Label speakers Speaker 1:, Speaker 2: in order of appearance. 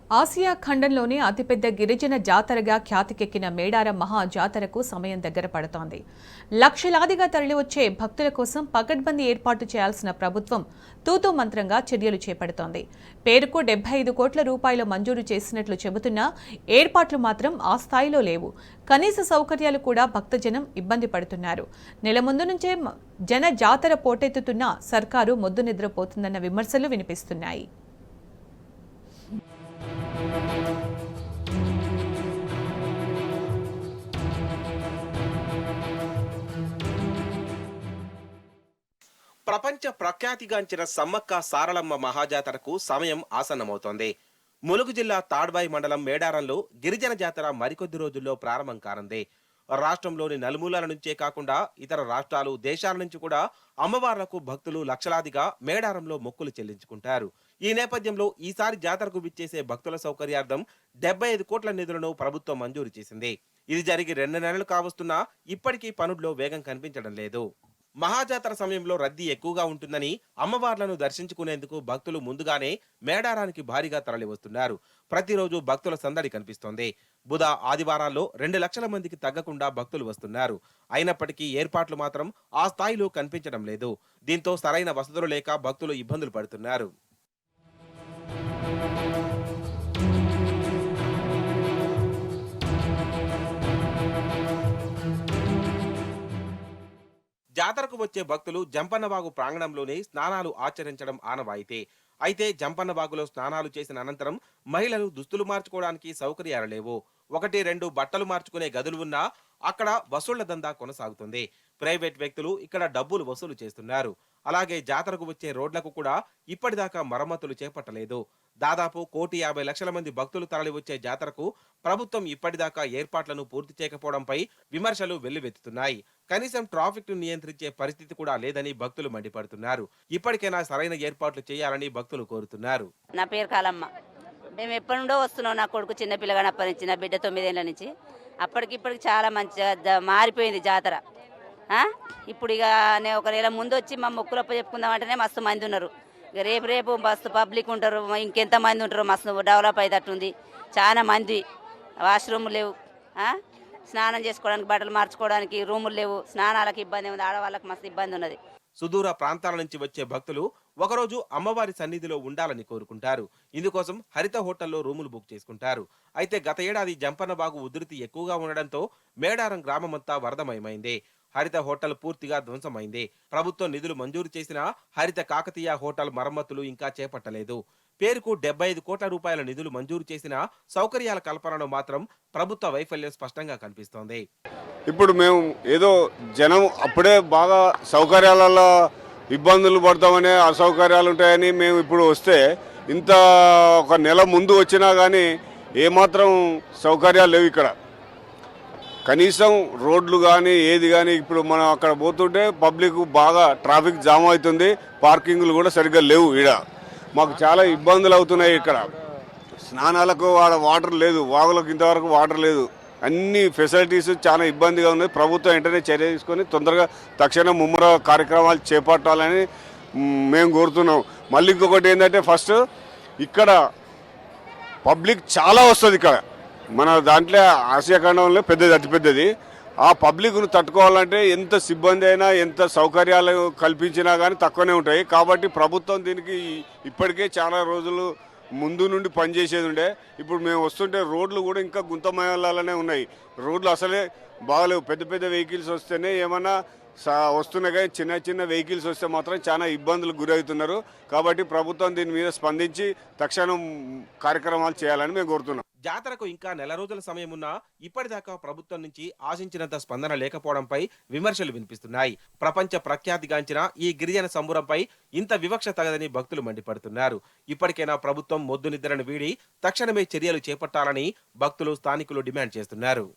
Speaker 1: Asia ఖండంలోనే అతిపెద్ద గిరిజన జాతరగా ఖ్యాతికెక్కిన మేడారం మహా జాతరకు సమయం దగ్గర పడుతోంది. లక్షలాదిగా తరలివచ్చే భక్తుల కోసం పకడ్బందీ ఏర్పాటు చేయాల్సిన ప్రభుత్వం తూతూ మంత్రంగా చర్యలు చేపడుతోంది. పేరుకు 75 కోట్ల రూపాయలు మంజూరు చేసినట్లు చెబుతున్నా ఏర్పాట్లు మాత్రం ఆ స్థాయిలో లేవు. కనీస సౌకర్యాలు కూడా భక్తజనం ఇబ్బంది పడుతున్నారు. నెల ముందు నుంచే జన జాతర పోటెత్తుతున్నా సర్కారు మొద్దు నిద్రపోతుందన్న విమర్శలు వినిపిస్తున్నాయి.
Speaker 2: ప్రపంచ ప్రఖ్యాతిగాంచిన సమ్మక్క సారలమ్మ మహాజాతరకు సమయం ఆసన్నమవుతోంది. ములుగు జిల్లా తాడ్వాయి మండలం మేడారంలో గిరిజన జాతర మరికొద్ది రోజుల్లో ప్రారంభం కానుంది. రాష్ట్రంలోని నలుమూలల నుంచే కాకుండా ఇతర రాష్ట్రాలు, దేశాల నుంచి కూడా అమ్మవార్లకు భక్తులు లక్షలాదిగా మేడారంలో మొక్కులు చెల్లించుకుంటారు. ఈ నేపథ్యంలో ఈసారి జాతరకు విచ్చేసే భక్తుల సౌకర్యార్థం 75 కోట్ల నిధులను ప్రభుత్వం మంజూరు చేసింది. ఇది జరిగి 2 నెలలు కావస్తున్నా ఇప్పటికీ పనుల్లో వేగం కనిపించడం లేదు. మహాజాతర సమయంలో రద్దీ ఎక్కువగా ఉంటుందని అమ్మవార్లను దర్శించుకునేందుకు భక్తులు ముందుగానే మేడారానికి భారీగా తరలి వస్తున్నారు. ప్రతిరోజు భక్తుల సందడి కనిపిస్తోంది. బుధ, ఆదివారాల్లో 2 లక్షల మందికి తగ్గకుండా భక్తులు వస్తున్నారు. అయినప్పటికీ ఏర్పాట్లు మాత్రం ఆ స్థాయిలో కనిపించడం లేదు. దీంతో సరైన వసతులు లేక భక్తులు ఇబ్బందులు పడుతున్నారు. జాతరకు వచ్చే భక్తులు జంపన్నవాగు ప్రాంగణంలోనే స్నానాలు ఆచరించడం ఆనవాయితీ. అయితే జంపన్నవాగులో స్నానాలు చేసిన అనంతరం మహిళలు దుస్తులు మార్చుకోవడానికి సౌకర్యాలు లేవు. 1-2 బట్టలు మార్చుకునే గదులు ఉన్నా అక్కడ వసూళ్ల దందా కొనసాగుతుంది. ప్రైవేట్ వ్యక్తులు ఇక్కడ డబ్బులు వసూలు చేస్తున్నారు. అలాగే జాతరకు వచ్చే రోడ్లకు కూడా ఇప్పటిదాకా మరమ్మతులు చేపట్టలేదు. దాదాపు 1,50,00,000 మంది భక్తులు తరలి వచ్చే జాతరకు ప్రభుత్వం ఇప్పటిదాకా ఏర్పాట్లను పూర్తి చేయకపోవడంపై విమర్శలు వెల్లువెత్తుతున్నాయి. కనీసం ట్రాఫిక్ ను నియంత్రించే పరిస్థితి కూడా లేదని భక్తులు మండిపడుతున్నారు. ఇప్పటికైనా సరైన ఏర్పాట్లు చేయాలని భక్తులు కోరుతున్నారు.
Speaker 3: నా పేరు కాలమ్మ. మేము ఎప్పటి నుండో వస్తున్నాం. నా కొడుకు చిన్న పిల్లగాని అప్పటి నా బిడ్డ 9 ఏళ్ల నుంచి. అప్పటికిప్పటికి చాలా మంచిగా మారిపోయింది జాతర. ఇప్పుడు ఇక నేను 1 నెల ముందు వచ్చి మా మొక్కులప్ప చెప్పుకుందామంటేనే మస్తు మంది ఉన్నారు. ఇక రేపు మస్తు పబ్లిక్ ఉంటారు. ఇంకెంత మంది ఉంటారు. మస్తు డెవలప్ అయ్యేటట్టుంది. చాలా మంది. వాష్రూమ్ లేవు, స్నానం చేసుకోవడానికి, బట్టలు మార్చుకోవడానికి రూములు లేవు. స్నానాలకు ఇబ్బంది ఉంది. ఆడవాళ్ళకి మస్తు ఇబ్బంది ఉన్నది.
Speaker 2: సుదూర ప్రాంతాల నుంచి వచ్చే భక్తులు ఒకరోజు అమ్మవారి సన్నిధిలో ఉండాలని కోరుకుంటారు. ఇందుకోసం హరిత హోటల్లో రూములు బుక్ చేసుకుంటారు. అయితే గత ఏడాది జంపన్నబాగు ఉధృతి ఎక్కువగా ఉండడంతో మేడారం గ్రామమంతా వరదమయమైంది. హరిత హోటల్ పూర్తిగా ధ్వంసమైంది. ప్రభుత్వం నిధులు మంజూరు చేసిన హరిత కాకతీయ హోటల్ మరమ్మతులు ఇంకా చేపట్టలేదు. పేరుకు 75 కోట్ల రూపాయల నిధులు మంజూరు చేసిన సౌకర్యాల కల్పనలో మాత్రం ప్రభుత్వ వైఫల్యం స్పష్టంగా కనిపిస్తోంది.
Speaker 4: ఇప్పుడు మేము ఏదో జనం అప్పుడే బాగా సౌకర్యాలలో ఇబ్బందులు పడతామని, అసౌకర్యాలు ఉంటాయని మేము ఇప్పుడు వస్తే ఇంత 1 నెల ముందు వచ్చినా కానీ ఏమాత్రం సౌకర్యాలు లేవు. ఇక్కడ కనీసం రోడ్లు కానీ ఏది కానీ ఇప్పుడు మనం అక్కడ పోతుంటే పబ్లిక్ బాగా ట్రాఫిక్ జామ్ అవుతుంది. పార్కింగ్లు కూడా సరిగ్గా లేవు. ఈడ మాకు చాలా ఇబ్బందులు అవుతున్నాయి. ఇక్కడ స్నానాలకు వాటర్ లేదు, వాగులకు ఇంతవరకు వాటర్ లేదు. అన్ని ఫెసిలిటీస్ చాలా ఇబ్బందిగా ఉన్నాయి. ప్రభుత్వం వెంటనే చర్య తీసుకొని తొందరగా తక్షణం ముమ్మర కార్యక్రమాలు చేపట్టాలని మేము కోరుతున్నాం. మళ్ళీ ఇంకొకటి ఏంటంటే ఫస్ట్ ఇక్కడ పబ్లిక్ చాలా వస్తుంది. ఇక్కడ మన దాంట్లో ఆసియా ఖండంలో అతిపెద్దది. ఆ పబ్లిక్ను తట్టుకోవాలంటే ఎంత సిబ్బంది అయినా, ఎంత సౌకర్యాలు కల్పించినా కానీ తక్కువనే ఉంటాయి. కాబట్టి ప్రభుత్వం దీనికి ఇప్పటికే చాలా రోజులు ముందు నుండి పనిచేసేది ఉండే. ఇప్పుడు మేము వస్తుంటే రోడ్లు కూడా ఇంకా గుంతమయాలనే ఉన్నాయి. రోడ్లు అసలే బాగలేవు. పెద్ద వెహికల్స్ వస్తేనే ఏమన్నా వస్తున్నాయి, కానీ చిన్న వెహికల్స్ వస్తే మాత్రం చాలా ఇబ్బందులకు గురవుతున్నారు. కాబట్టి ప్రభుత్వం దీని మీద స్పందించి తక్షణం కార్యక్రమాలు చేయాలని మేము కోరుతున్నాం.
Speaker 2: జాతరకు ఇంకా నెల రోజుల సమయం ఉన్నా ఇప్పటిదాకా ప్రభుత్వం నుంచి ఆశించినంత స్పందన లేకపోవడంపై విమర్శలు వినిపిస్తున్నాయి. ప్రపంచ ప్రఖ్యాతిగాంచిన ఈ గిరిజన సంబురంపై ఇంత వివక్ష తగదని భక్తులు మండిపడుతున్నారు. ఇప్పటికైనా ప్రభుత్వం మొద్దు నిద్రను వీడి తక్షణమే చర్యలు చేపట్టాలని భక్తులు, స్థానికులు డిమాండ్ చేస్తున్నారు.